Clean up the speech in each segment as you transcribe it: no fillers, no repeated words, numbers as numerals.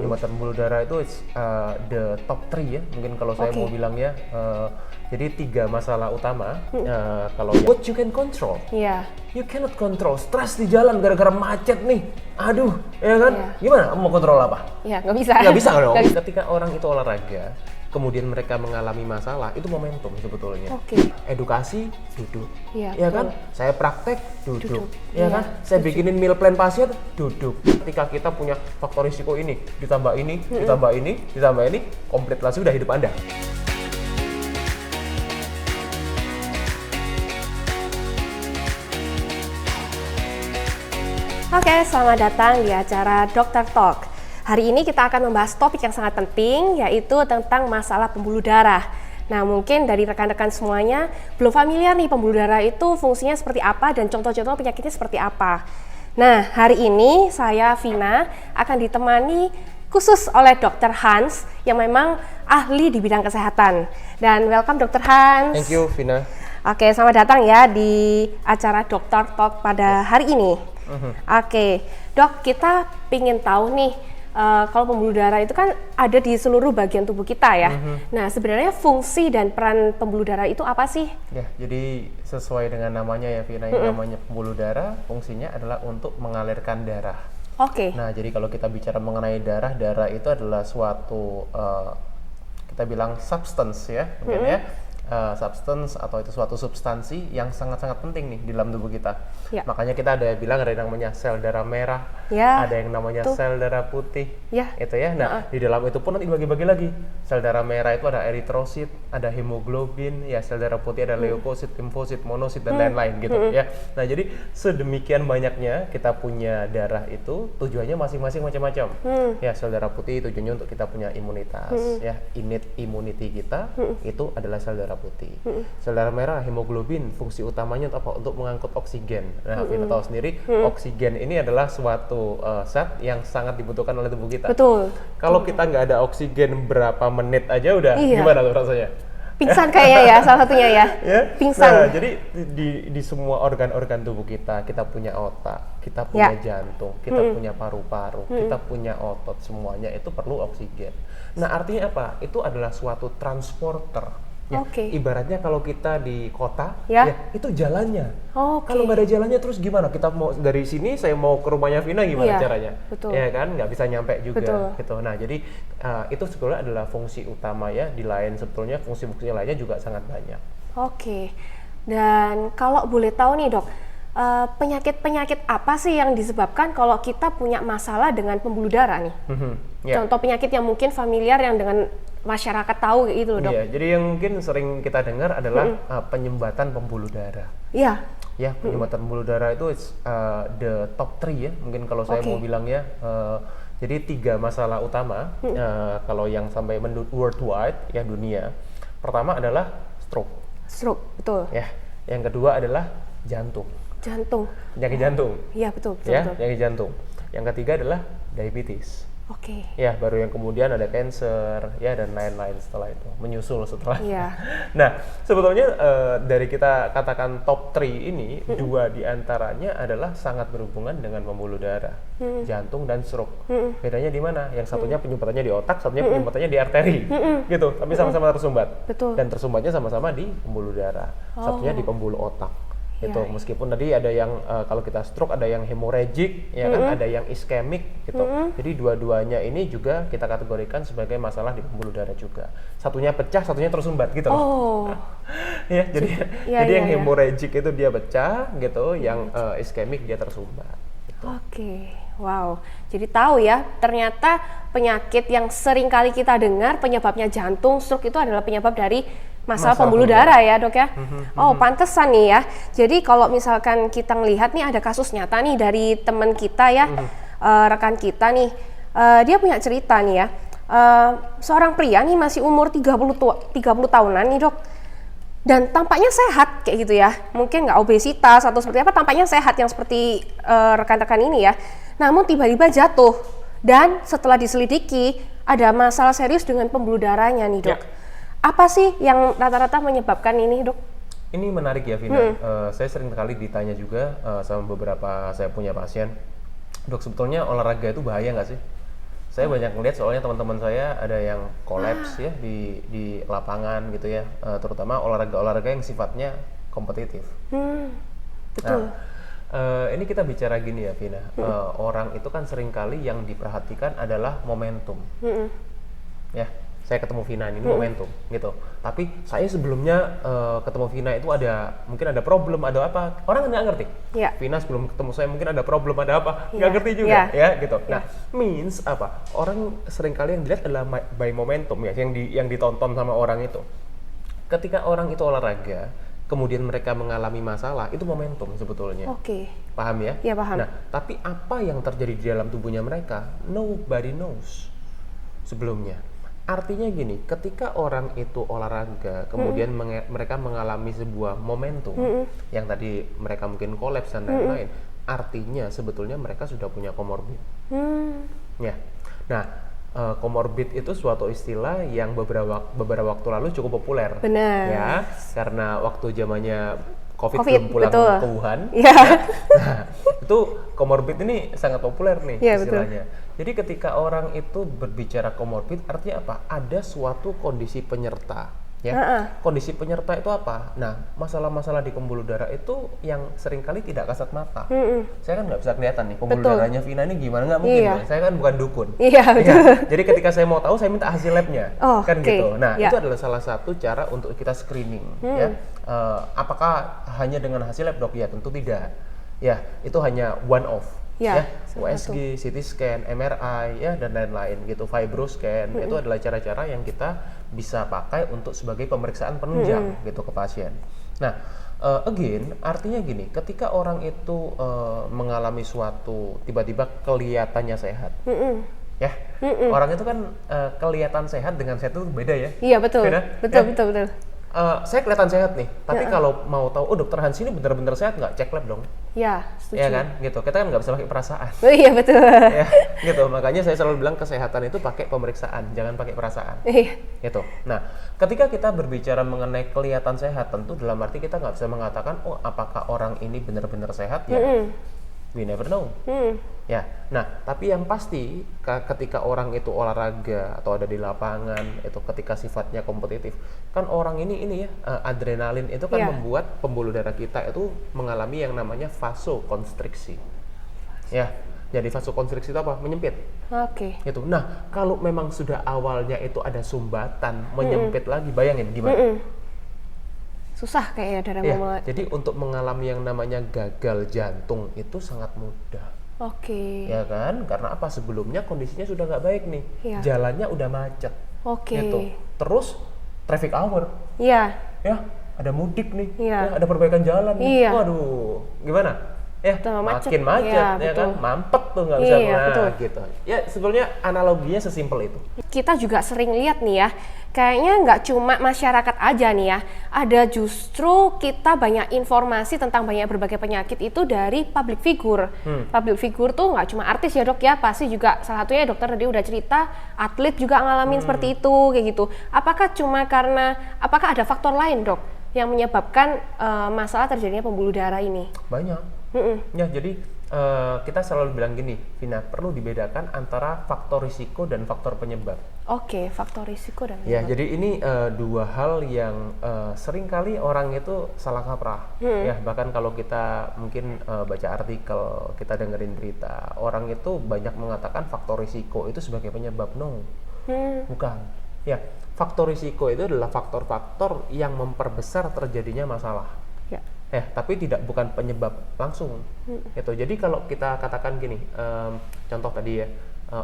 penyumbatan pembuluh darah itu the top 3 ya, mungkin kalau saya mau bilang ya. Jadi 3 masalah utama. Kalau what you can control, you cannot control. Stres di jalan gara-gara macet nih, aduh, ya kan? Gimana? Mau kontrol apa? Ya, nggak bisa. Nggak bisa dong. Ketika orang itu olahraga, kemudian mereka mengalami masalah, itu momentum sebetulnya. Edukasi, duduk. Ya kan? Saya praktek, duduk. Ya kan? Saya bikinin meal plan pasien, duduk. Ketika kita punya faktor risiko ini, ditambah ini, ditambah ini, ditambah ini, komplit lah sudah hidup Anda. Oke, selamat datang di acara Dokter Talk. Hari ini kita akan membahas topik yang sangat penting, yaitu tentang masalah pembuluh darah. Nah, mungkin dari rekan-rekan semuanya belum familiar nih pembuluh darah itu fungsinya seperti apa dan contoh-contoh penyakitnya seperti apa. Nah, hari ini saya, Vina, akan ditemani khusus oleh Dr. Hans yang memang ahli di bidang kesehatan. Dan welcome Dr. Hans. Thank you, Vina. Oke, selamat datang ya di acara Dokter Talk pada hari ini. Oke, Dok, kita ingin tahu nih, kalau pembuluh darah itu kan ada di seluruh bagian tubuh kita ya. Nah, sebenarnya fungsi dan peran pembuluh darah itu apa sih? Ya, jadi sesuai dengan namanya ya, Vina, yang namanya pembuluh darah, fungsinya adalah untuk mengalirkan darah. Nah, jadi kalau kita bicara mengenai darah, darah itu adalah suatu kita bilang substance ya, mungkin ya. Substance atau itu suatu substansi yang sangat-sangat penting nih di dalam tubuh kita. Makanya kita ada bilang ada yang namanya sel darah merah, ada yang namanya sel darah putih, itu ya. Nah, di dalam itu pun nanti dibagi-bagi lagi. Sel darah merah itu ada eritrosit, ada hemoglobin, ya sel darah putih ada leukosit, limfosit, monosit dan lain-lain gitu ya. Nah, jadi sedemikian banyaknya kita punya darah itu tujuannya masing-masing macam-macam. Ya, sel darah putih tujuannya untuk kita punya imunitas, ya, innate immunity kita itu adalah sel darah putih. Sel darah merah, hemoglobin, fungsi utamanya untuk apa? Untuk mengangkut oksigen. Nah, Vina tahu sendiri, oksigen ini adalah suatu zat yang sangat dibutuhkan oleh tubuh kita. Kalau kita nggak ada oksigen berapa menit aja udah gimana tuh rasanya? Pingsan kayaknya ya, salah satunya ya. Pingsan. Nah, jadi di semua organ-organ tubuh kita punya otak, kita punya jantung, kita punya paru-paru, kita punya otot, semuanya itu perlu oksigen. Nah, artinya apa? Itu adalah suatu transporter. Ya, ibaratnya kalau kita di kota, ya itu jalannya. Kalau nggak ada jalannya terus gimana? Kita mau dari sini, saya mau ke rumahnya Vina gimana caranya? Ya kan, nggak bisa nyampe juga. Gitu. Nah, jadi itu sebetulnya adalah fungsi utama ya. Di lain sebetulnya fungsi-fungsi lainnya juga sangat banyak. Dan kalau boleh tahu nih Dok, penyakit-penyakit apa sih yang disebabkan kalau kita punya masalah dengan pembuluh darah nih? Contoh penyakit yang mungkin familiar yang dengan masyarakat tahu gitu loh Dok. Iya, jadi yang mungkin sering kita dengar adalah penyumbatan pembuluh darah. Ya, penyumbatan pembuluh darah itu the top 3 ya, mungkin kalau saya mau bilang ya. Jadi 3 masalah utama kalau yang sampai worldwide ya, dunia. Pertama adalah stroke. Betul. Ya, yang kedua adalah jantung. Penyakit jantung. Iya, betul. Penyakit jantung. Yang ketiga adalah diabetes. Ya, baru yang kemudian ada cancer, ya, dan lain-lain setelah itu, menyusul setelah. Nah, sebetulnya dari kita katakan top 3 ini, 2 diantaranya adalah sangat berhubungan dengan pembuluh darah, jantung dan stroke. Bedanya di mana? Yang satunya penyumbatannya di otak, satunya penyumbatannya di arteri, gitu. Tapi sama-sama tersumbat. Dan tersumbatnya sama-sama di pembuluh darah. Satunya di pembuluh otak. Itu meskipun tadi ada yang kalau kita stroke ada yang hemorrhagic ya kan, ada yang iskemik gitu. Jadi dua-duanya ini juga kita kategorikan sebagai masalah di pembuluh darah juga. Satunya pecah, satunya tersumbat gitu loh. Ya, jadi yang hemorrhagic itu dia pecah gitu, yang iskemik dia tersumbat gitu. Wow, jadi tahu ya, ternyata penyakit yang sering kali kita dengar penyebabnya jantung, stroke itu adalah penyebab dari masalah pembuluh darah ya Dok ya. Pantesan nih ya. Jadi kalau misalkan kita ngelihat nih ada kasus nyata nih dari teman kita ya, rekan kita nih, dia punya cerita nih ya. Seorang pria nih masih umur 30 tahunan nih Dok. Dan tampaknya sehat kayak gitu ya. Mungkin nggak obesitas atau seperti apa, tampaknya sehat yang seperti rekan-rekan ini ya. Namun tiba-tiba jatuh dan setelah diselidiki ada masalah serius dengan pembuluh darahnya nih Dok. Apa sih yang rata-rata menyebabkan ini Dok? Ini menarik ya Vina. Saya sering kali ditanya juga sama beberapa saya punya pasien, Dok, sebetulnya olahraga itu bahaya nggak sih? Saya banyak ngeliat soalnya teman-teman saya ada yang kolaps ya di lapangan gitu ya, terutama olahraga-olahraga yang sifatnya kompetitif. Betul. Nah, ini kita bicara gini ya, Vina. Orang itu kan seringkali yang diperhatikan adalah momentum. Ya, saya ketemu Vina ini momentum gitu. Tapi saya sebelumnya ketemu Vina itu mungkin ada problem, ada apa? Orang nggak ngerti. Yeah. Vina sebelum ketemu saya mungkin ada problem, ada apa? Nggak ngerti juga, ya gitu. Nah, means apa? Orang seringkali yang dilihat adalah by momentum ya, yang ditonton sama orang itu. Ketika orang itu olahraga, kemudian mereka mengalami masalah, itu momentum sebetulnya. Oke. Paham ya? Iya, paham. Nah, tapi apa yang terjadi di dalam tubuhnya mereka? Nobody knows sebelumnya. Artinya gini, ketika orang itu olahraga, kemudian mereka mengalami sebuah momentum, yang tadi mereka mungkin kolaps dan lain-lain, artinya sebetulnya mereka sudah punya komorbid. Ya. Nah, komorbid itu suatu istilah yang beberapa waktu lalu cukup populer. Benar. Ya, karena waktu zamannya COVID belum pulang ke Wuhan. Ya. Nah, itu komorbid ini sangat populer nih istilahnya. Betul. Jadi ketika orang itu berbicara komorbid, artinya apa? Ada suatu kondisi penyerta. Ya, kondisi penyerta itu apa? Nah, masalah-masalah di pembuluh darah itu yang seringkali tidak kasat mata. Saya kan nggak bisa kelihatan nih pembuluh darahnya Vina ini gimana, nggak mungkin. Ya? Saya kan bukan dukun. Iya, betul. Ya, jadi ketika saya mau tahu, saya minta hasil labnya, kan gitu. Nah, itu adalah salah satu cara untuk kita screening. Ya, apakah hanya dengan hasil lab, Dok? Ya, tentu tidak. Ya, itu hanya one off. Ya, USG, CT scan, MRI, ya dan lain-lain gitu, fibroscan, itu adalah cara-cara yang kita bisa pakai untuk sebagai pemeriksaan penunjang gitu ke pasien. Nah, again, artinya gini, ketika orang itu mengalami suatu tiba-tiba kelihatannya sehat, ya, orang itu kan kelihatan sehat dengan sehat itu beda ya? Iya betul, beda? betul. Saya kelihatan sehat nih, tapi kalau mau tahu, oh dokter Hans ini benar-benar sehat nggak? Cek lab dong. Ya, setuju. Ya kan, gitu. Kita kan nggak bisa pakai perasaan. Oh iya betul. Ya, gitu. Makanya saya selalu bilang kesehatan itu pakai pemeriksaan, jangan pakai perasaan. Iya. Gitu. Nah, ketika kita berbicara mengenai kelihatan sehat, tentu dalam arti kita nggak bisa mengatakan, oh apakah orang ini benar-benar sehat ya? We never know. Ya, nah tapi yang pasti ketika orang itu olahraga atau ada di lapangan, itu ketika sifatnya kompetitif, kan orang ini ya adrenalin itu kan membuat pembuluh darah kita itu mengalami yang namanya vasokonstriksi. Ya, jadi vasokonstriksi itu apa? Menyempit. Oke. Gitu. Nah, kalau memang sudah awalnya itu ada sumbatan, menyempit lagi, bayangin gimana? Susah kayaknya darah ya, jadi untuk mengalami yang namanya gagal jantung itu sangat mudah. Oke. Ya kan, karena apa? Sebelumnya kondisinya sudah nggak baik nih, jalannya udah macet. Oke. Gitu. Terus traffic hour. Iya. Ya, ada mudik nih. Iya. Ya, ada perbaikan jalan. Nih. Iya. Waduh, gimana? Ya, makin macet, ya kan, mampet tuh nggak bisa gitu. Ya, sebenarnya analoginya sesimpel itu. Kita juga sering lihat nih ya, kayaknya nggak cuma masyarakat aja nih ya, ada justru kita banyak informasi tentang banyak berbagai penyakit itu dari public figure. Public figure tuh nggak cuma artis ya dok ya, pasti juga salah satunya dokter tadi udah cerita, atlet juga ngalamin seperti itu kayak gitu. Apakah ada faktor lain dok yang menyebabkan masalah terjadinya pembuluh darah ini? Banyak. Ya, jadi kita selalu bilang gini, Vina, perlu dibedakan antara faktor risiko dan faktor penyebab. Oke, faktor risiko dan penyebab. Ya, jadi ini dua hal yang seringkali orang itu salah kaprah. Ya, bahkan kalau kita mungkin baca artikel, kita dengerin berita, orang itu banyak mengatakan faktor risiko itu sebagai penyebab. No, bukan. Ya, faktor risiko itu adalah faktor-faktor yang memperbesar terjadinya masalah. Tapi bukan penyebab langsung. Gitu. Jadi kalau kita katakan gini, contoh tadi ya,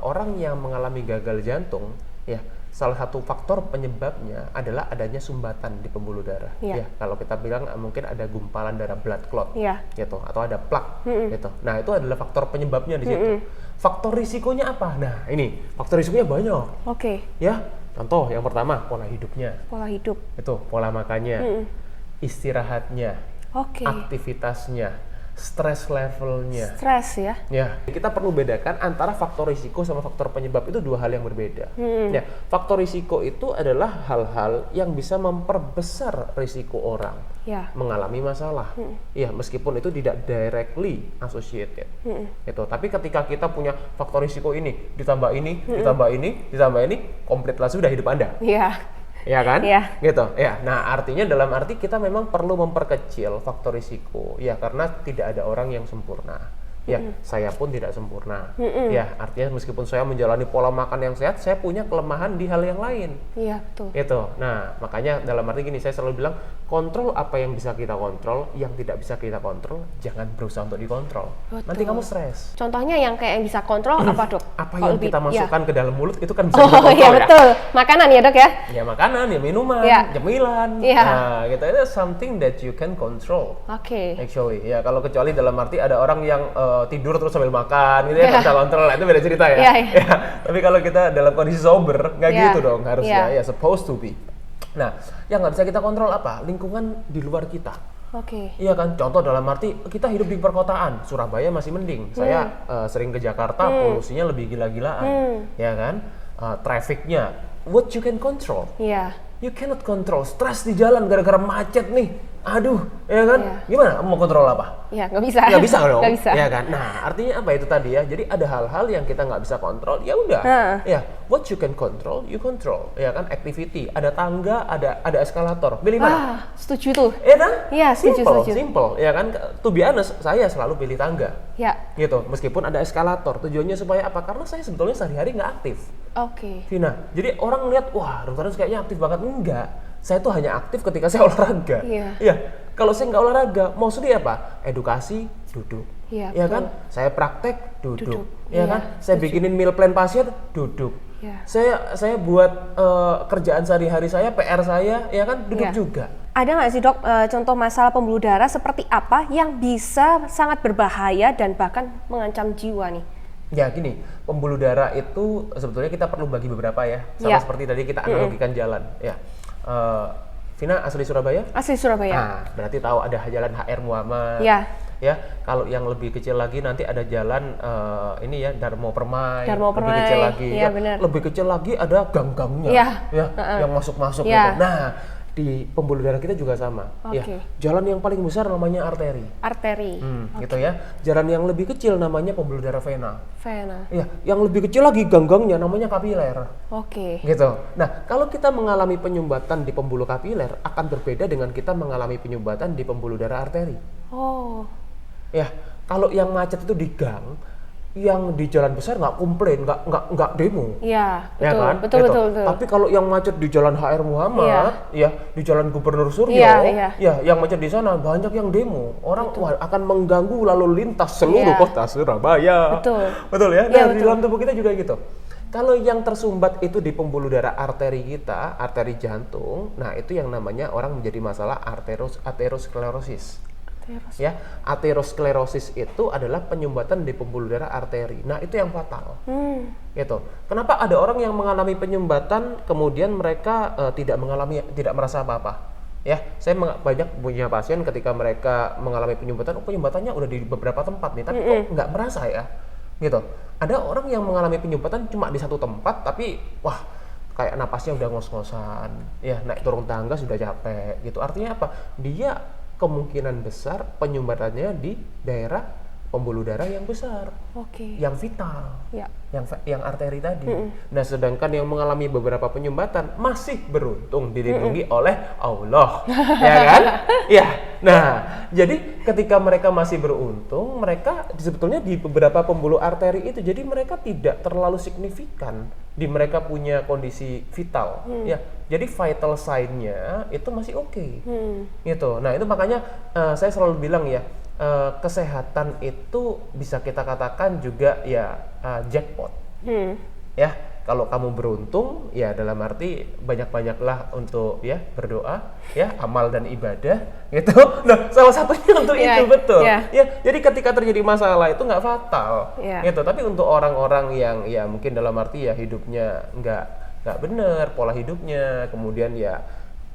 orang yang mengalami gagal jantung, ya salah satu faktor penyebabnya adalah adanya sumbatan di pembuluh darah. Ya, kalau kita bilang mungkin ada gumpalan darah, blood clot, gitu, atau ada plak, gitu. Nah itu adalah faktor penyebabnya di situ. Faktor risikonya apa? Nah ini faktor risikonya banyak. Oke. Ya, contoh yang pertama pola hidupnya. Pola hidup. Itu pola makannya, istirahatnya. Oke. Aktivitasnya, Stres levelnya. Stres ya? Ya, kita perlu bedakan antara faktor risiko sama faktor penyebab, itu dua hal yang berbeda. Ya, faktor risiko itu adalah hal-hal yang bisa memperbesar risiko orang mengalami masalah. Ya, meskipun itu tidak directly associated. Gitu. Tapi ketika kita punya faktor risiko ini, ditambah ini, ditambah ini, komplitlah sudah hidup Anda. Ya kan? Gitu. Ya. Nah, artinya dalam arti kita memang perlu memperkecil faktor risiko. Ya, karena tidak ada orang yang sempurna. Ya, saya pun tidak sempurna. Ya, artinya meskipun saya menjalani pola makan yang sehat, saya punya kelemahan di hal yang lain. Iya, betul. Gitu. Nah, makanya dalam arti gini, saya selalu bilang, kontrol apa yang bisa kita kontrol, yang tidak bisa kita kontrol, jangan berusaha untuk dikontrol. Betul. Nanti kamu stres. Contohnya yang kayak yang bisa kontrol apa, Dok? Apa yang kita masukkan ke dalam mulut itu kan bisa dikontrol ya. Betul. Makanan ya, Dok ya? Ya, makanan, ya minuman, cemilan. Nah, gitu. Itu something that you can control. Actually, ya kalau kecuali dalam arti ada orang yang tidur terus sambil makan gitu ya, bisa kontrol, itu beda cerita ya. Ya. Tapi kalau kita dalam kondisi sober, nggak gitu dong harusnya, ya supposed to be. Nah, yang nggak bisa kita kontrol apa? Lingkungan di luar kita. Iya kan, contoh dalam arti kita hidup di perkotaan, Surabaya masih mending. Saya sering ke Jakarta, polusinya lebih gila-gilaan, ya kan? Trafficnya, what you can control? You cannot control stres di jalan gara-gara macet nih. Aduh, ya kan? Gimana? Mau kontrol apa? Ya, nggak bisa. Nggak bisa dong. Nggak bisa. Ya kan? Nah, artinya apa itu tadi ya? Jadi ada hal-hal yang kita nggak bisa kontrol. Ya udah. Ya, what you can control, you control. Ya kan? Activity. Ada tangga, ada eskalator. Pilih mana? Setuju tuh. Iya kan? Iya, setuju. Simple. Ya kan? To be honest, saya selalu pilih tangga. Ya. Gitu. Meskipun ada eskalator. Tujuannya supaya apa? Karena saya sebetulnya sehari-hari nggak aktif. Vina, jadi orang lihat, wah, Dr. Anas kayaknya aktif banget. Enggak. Saya tuh hanya aktif ketika saya olahraga. Iya. Kalau saya nggak olahraga, mau sedih apa? Edukasi, duduk. Ya kan? Saya praktek, duduk. Ya kan? Saya bikinin meal plan pasien, duduk. Saya buat kerjaan sehari-hari saya, PR saya, ya kan? Duduk juga. Ada nggak sih, Dok, contoh masalah pembuluh darah seperti apa yang bisa sangat berbahaya dan bahkan mengancam jiwa nih? Ya gini, pembuluh darah itu sebetulnya kita perlu bagi beberapa ya. Sama seperti tadi kita analogikan jalan. Ya. Vina asli Surabaya? Asli Surabaya. Nah, berarti tahu ada jalan HR Muhammad. Ya, kalau yang lebih kecil lagi nanti ada jalan ini ya, Darmo Permai. Lebih kecil lagi. Lebih kecil lagi ada gang-gangnya. Yang masuk-masuk gitu. Nah, di pembuluh darah kita juga sama. Ya, jalan yang paling besar namanya arteri. Gitu ya. Jalan yang lebih kecil namanya pembuluh darah vena. Ya, yang lebih kecil lagi gang-gangnya namanya kapiler. Gitu. Nah, kalau kita mengalami penyumbatan di pembuluh kapiler akan berbeda dengan kita mengalami penyumbatan di pembuluh darah arteri. Ya, kalau yang macet itu di gang, yang di jalan besar nggak komplain, nggak demo. Betul, kan? Betul. Tapi kalau yang macet di jalan HR Muhammad, ya di jalan Gubernur Suryo, ya yang macet di sana banyak yang demo. Orang akan mengganggu lalu lintas seluruh kota Surabaya. Betul ya. Nah, di dalam tubuh kita juga gitu. Kalau yang tersumbat itu di pembuluh darah arteri kita, arteri jantung, nah itu yang namanya orang menjadi masalah aterosklerosis. Ya, aterosklerosis itu adalah penyumbatan di pembuluh darah arteri. Nah, itu yang fatal. Gitu. Kenapa ada orang yang mengalami penyumbatan kemudian mereka tidak merasa apa-apa? Ya, saya banyak punya pasien ketika mereka mengalami penyumbatan, penyumbatannya udah di beberapa tempat nih, tapi kok nggak merasa ya? Gitu. Ada orang yang mengalami penyumbatan cuma di satu tempat, tapi wah, kayak napasnya udah ngos-ngosan, ya naik turun tangga sudah capek, gitu. Artinya apa? Dia kemungkinan besar penyumbatannya di daerah pembuluh darah yang besar, yang vital, yang arteri tadi. Nah, sedangkan yang mengalami beberapa penyumbatan masih beruntung dilindungi oleh Allah, ya kan? Ya. Nah, jadi ketika mereka masih beruntung, mereka sebetulnya di beberapa pembuluh arteri itu, jadi mereka tidak terlalu signifikan di mereka punya kondisi vital, ya. Jadi vital sign-nya itu masih oke. Gitu. Nah, itu makanya saya selalu bilang ya, kesehatan itu bisa kita katakan juga ya jackpot. Ya, kalau kamu beruntung ya dalam arti banyak-banyaklah untuk ya berdoa, ya amal dan ibadah gitu. Nah, salah satunya untuk itu betul. Ya, jadi ketika terjadi masalah itu nggak fatal, gitu. Tapi untuk orang-orang yang ya mungkin dalam arti ya hidupnya nggak benar, pola hidupnya, kemudian ya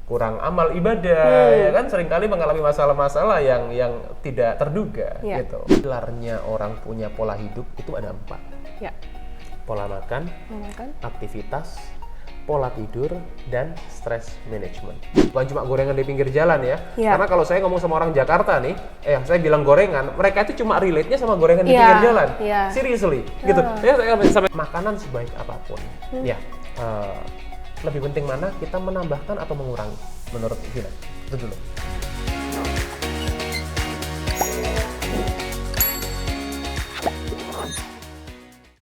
kurang amal ibadah, ya kan seringkali mengalami masalah-masalah yang tidak terduga gitu. Pilarnya orang punya pola hidup itu ada 4. Ya. Pola makan, aktivitas, pola tidur, dan stress management. Bukan cuma gorengan di pinggir jalan ya. Karena kalau saya ngomong sama orang Jakarta nih, saya bilang gorengan, mereka itu cuma relate-nya sama gorengan di pinggir jalan. Seriously, gitu. Saya sampai makanan sebaik apapun. Lebih penting mana kita menambahkan atau mengurangi menurut Vina? Itu dulu.